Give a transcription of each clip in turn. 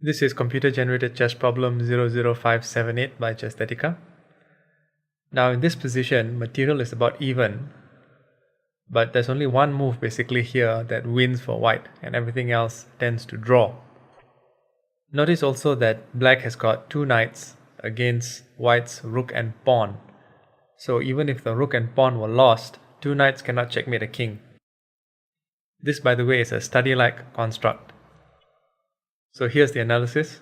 This is computer-generated chess problem 00578 by Chesthetica. Now in this position, material is about even, but there's only one move basically here that wins for white and everything else tends to draw. Notice also that black has got two knights against white's rook and pawn. So even if the rook and pawn were lost, two knights cannot checkmate a king. This, by the way, is a study-like construct. So here's the analysis.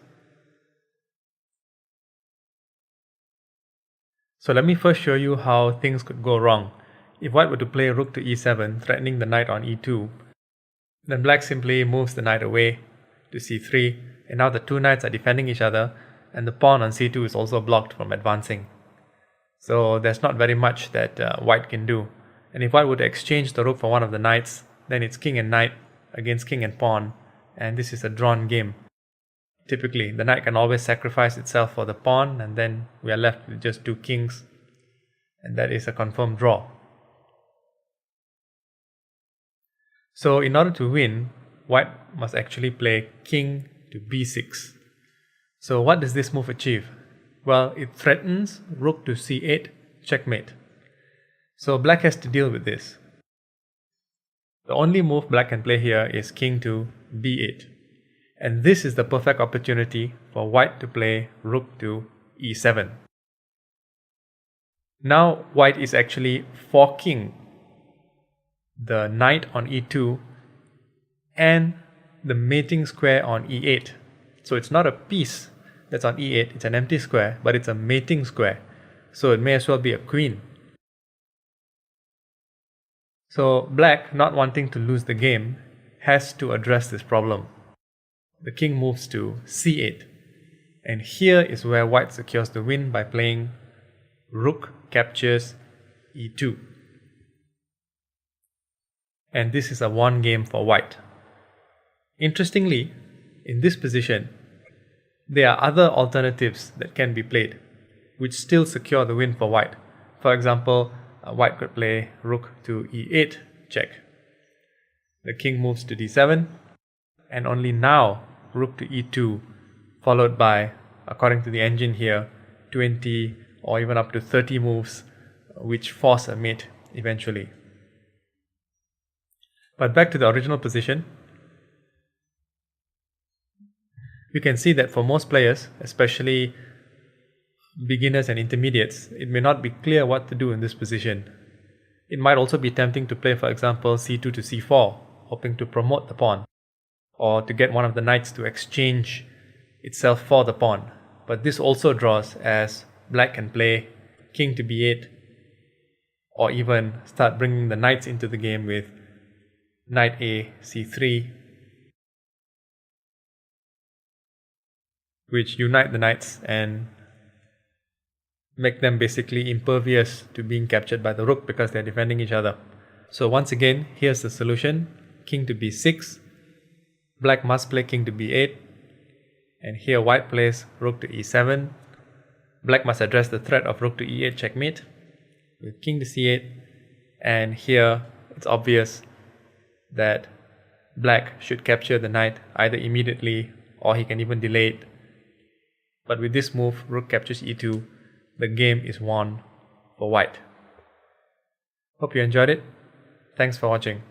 So let me first show you how things could go wrong. If white were to play rook to e7, threatening the knight on e2, then black simply moves the knight away to c3, and now the two knights are defending each other, and the pawn on c2 is also blocked from advancing. So there's not very much that white can do. And if white were to exchange the rook for one of the knights, then it's king and knight against king and pawn, and this is a drawn game. Typically, the knight can always sacrifice itself for the pawn, and then we are left with just two kings, and that is a confirmed draw. So in order to win, white must actually play king to b6. So what does this move achieve? Well, it threatens rook to c8, checkmate. So black has to deal with this. The only move black can play here is king to b8. And this is the perfect opportunity for white to play rook to e7. Now white is actually forking the knight on e2 and the mating square on e8. So it's not a piece that's on e8, it's an empty square, but it's a mating square. So it may as well be a queen. So black, not wanting to lose the game, has to address this problem. The king moves to c8, and here is where white secures the win by playing rook captures e2. And this is a won game for white. Interestingly, in this position, there are other alternatives that can be played, which still secure the win for white. For example, white could play rook to e8, check. The king moves to d7, and only now rook to e2, followed by, according to the engine here, 20 or even up to 30 moves, which force a mate eventually. But back to the original position, you can see that for most players, especially beginners and intermediates, it may not be clear what to do in this position. It might also be tempting to play, for example, c2 to c4, hoping to promote the pawn, or to get one of the knights to exchange itself for the pawn. But this also draws, as black can play king to b8, or even start bringing the knights into the game with knight a c3, which unite the knights and make them basically impervious to being captured by the rook because they're defending each other. So once again, here's the solution. King to b6, black must play king to b8, and here white plays rook to e7. Black must address the threat of rook to e8 checkmate with king to c8, and here it's obvious that black should capture the knight either immediately or he can even delay it. But with this move, rook captures e2, the game is won for white. Hope you enjoyed it. Thanks for watching.